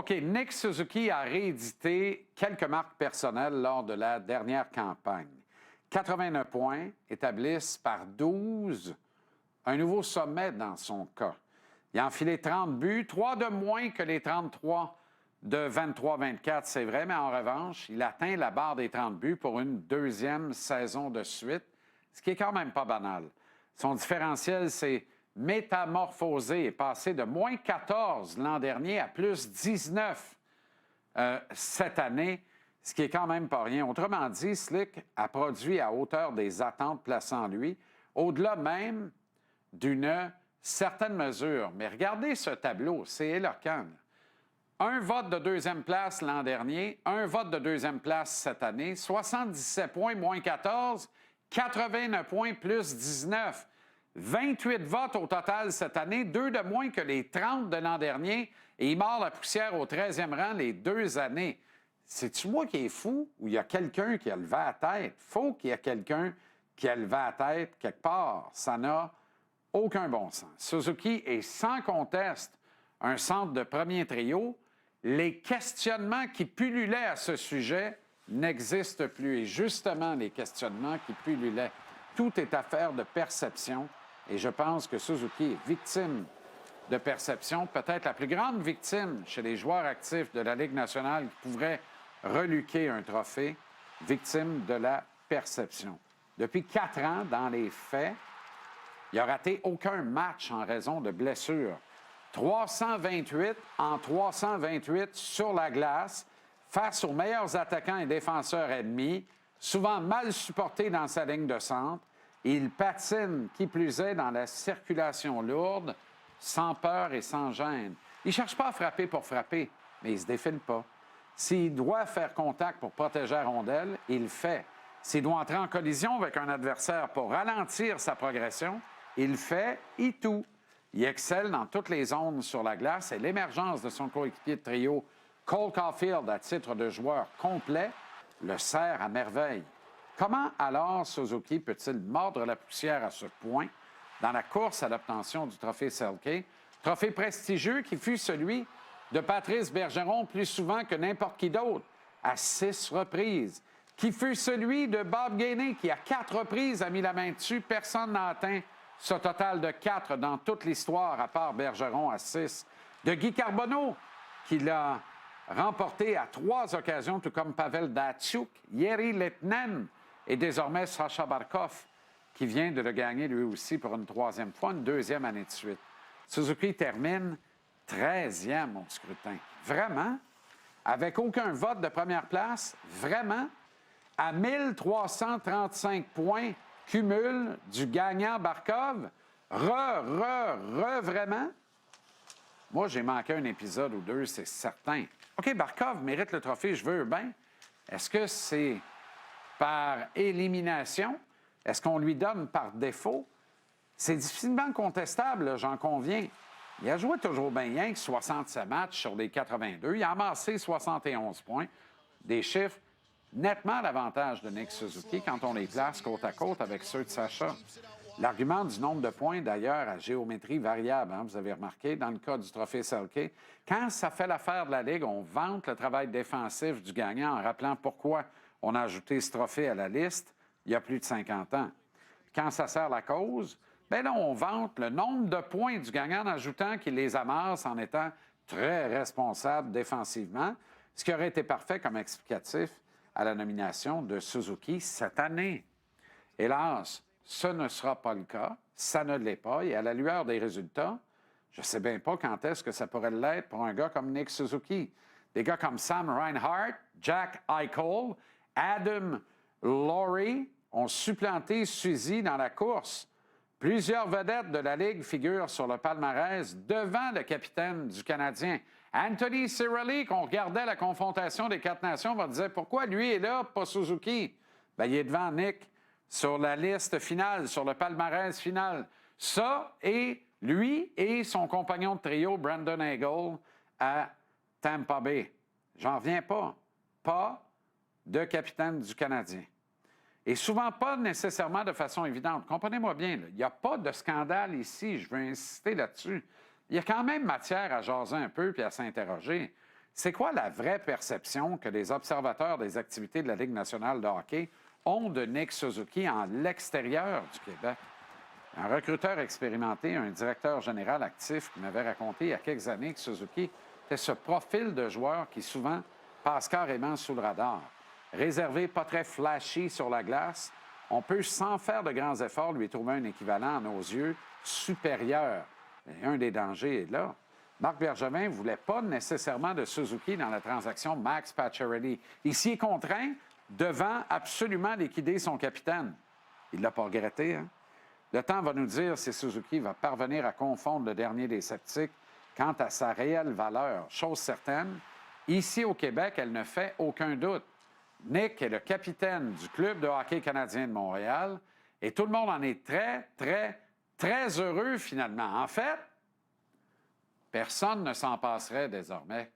OK, Nick Suzuki a réédité quelques marques personnelles lors de la dernière campagne. 89 points établissent par 12 un nouveau sommet dans son cas. Il a enfilé 30 buts, 3 de moins que les 33 de 23-24, c'est vrai, mais en revanche, il atteint la barre des 30 buts pour une deuxième saison de suite, ce qui est quand même pas banal. Son différentiel s'est métamorphosé et passé de moins 14 l'an dernier à plus 19 cette année, ce qui est quand même pas rien. Autrement dit, Slick a produit à hauteur des attentes plaçant lui, au-delà même d'une certaine mesure. Mais regardez ce tableau, c'est éloquent. Un vote de deuxième place l'an dernier, un vote de deuxième place cette année, 77 points moins 14, 89 points plus 19. 28 votes au total cette année, 2 de moins que les 30 de l'an dernier, et il mord la poussière au 13e rang les 2 années. C'est-tu moi qui est fou ou il y a quelqu'un qui a levé la tête? Faut qu'il y ait quelqu'un qui a levé la tête quelque part. Ça n'a aucun bon sens. Suzuki est sans conteste un centre de premier trio. Les questionnements qui pullulaient à ce sujet n'existent plus. Et justement, les questionnements qui pullulaient, tout est affaire de perception. Et je pense que Suzuki est victime de perception, peut-être la plus grande victime chez les joueurs actifs de la Ligue nationale qui pourrait reluquer un trophée, victime de la perception. Depuis 4 ans, dans les faits, il n'a raté aucun match en raison de blessures. 328 en 328 sur la glace face aux meilleurs attaquants et défenseurs ennemis, souvent mal supportés dans sa ligne de centre. Il patine, qui plus est, dans la circulation lourde, sans peur et sans gêne. Il ne cherche pas à frapper pour frapper, mais il ne se défile pas. S'il doit faire contact pour protéger la rondelle, il le fait. S'il doit entrer en collision avec un adversaire pour ralentir sa progression, il le fait et tout. Il excelle dans toutes les zones sur la glace et l'émergence de son coéquipier de trio, Cole Caulfield, à titre de joueur complet, le sert à merveille. Comment alors Suzuki peut-il mordre la poussière à ce point dans la course à l'obtention du trophée Selke, trophée prestigieux qui fut celui de Patrice Bergeron plus souvent que n'importe qui d'autre, à 6 reprises, qui fut celui de Bob Gainey qui, à 4 reprises, a mis la main dessus. Personne n'a atteint ce total de 4 dans toute l'histoire, à part Bergeron à 6. De Guy Carbonneau, qui l'a remporté à 3 occasions, tout comme Pavel Datsyuk, Jiri Lehtinen et désormais Sacha Barkov, qui vient de le gagner lui aussi pour une 3e fois, une 2e année de suite. Suzuki termine 13e au scrutin. Vraiment? Avec aucun vote de première place? Vraiment? À 1335 points, cumul du gagnant Barkov? Vraiment? Moi, j'ai manqué un épisode ou 2, c'est certain. OK, Barkov mérite le trophée, je veux bien. Est-ce que c'est par élimination? Est-ce qu'on lui donne par défaut? C'est difficilement contestable, là, j'en conviens. Il a joué toujours bien rien que 67 matchs sur les 82. Il a amassé 71 points. Des chiffres nettement à l'avantage de Nick Suzuki quand on les place côte à côte avec ceux de Sacha. L'argument du nombre de points, d'ailleurs, à géométrie variable, hein, vous avez remarqué, dans le cas du trophée Selke, quand ça fait l'affaire de la Ligue, on vante le travail défensif du gagnant en rappelant pourquoi on a ajouté ce trophée à la liste il y a plus de 50 ans. Quand ça sert la cause, bien là, on vante le nombre de points du gagnant en ajoutant qu'il les amasse en étant très responsable défensivement, ce qui aurait été parfait comme explicatif à la nomination de Suzuki cette année. Hélas, ce ne sera pas le cas, ça ne l'est pas, et à la lueur des résultats, je ne sais bien pas quand est-ce que ça pourrait l'être pour un gars comme Nick Suzuki. Des gars comme Sam Reinhart, Jack Eichel, Adam Laurie ont supplanté Suzy dans la course. Plusieurs vedettes de la Ligue figurent sur le palmarès devant le capitaine du Canadien. Anthony Cirelli, qu'on regardait la confrontation des 4 nations, va dire pourquoi lui est là, pas Suzuki? Bien, il est devant Nick sur la liste finale, sur le palmarès final. Ça, et lui et son compagnon de trio, Brandon Hagel, à Tampa Bay. J'en reviens pas. Pas de capitaine du Canadien. Et souvent pas nécessairement de façon évidente. Comprenez-moi bien, là, il n'y a pas de scandale ici, je veux insister là-dessus. Il y a quand même matière à jaser un peu puis à s'interroger. C'est quoi la vraie perception que les observateurs des activités de la Ligue nationale de hockey ont de Nick Suzuki en l'extérieur du Québec? Un recruteur expérimenté, un directeur général actif qui m'avait raconté il y a quelques années que Suzuki était ce profil de joueur qui souvent passe carrément sous le radar. Réservé, pas très flashy sur la glace, on peut, sans faire de grands efforts, lui trouver un équivalent à nos yeux supérieur. Et un des dangers est là. Marc Bergevin ne voulait pas nécessairement de Suzuki dans la transaction Max Pacioretty. Il s'y est contraint devant absolument liquider son capitaine. Il ne l'a pas regretté, hein? Le temps va nous dire si Suzuki va parvenir à confondre le dernier des sceptiques quant à sa réelle valeur. Chose certaine, ici au Québec, elle ne fait aucun doute. Nick est le capitaine du Club de hockey canadien de Montréal et tout le monde en est très, très, très heureux finalement. En fait, personne ne s'en passerait désormais.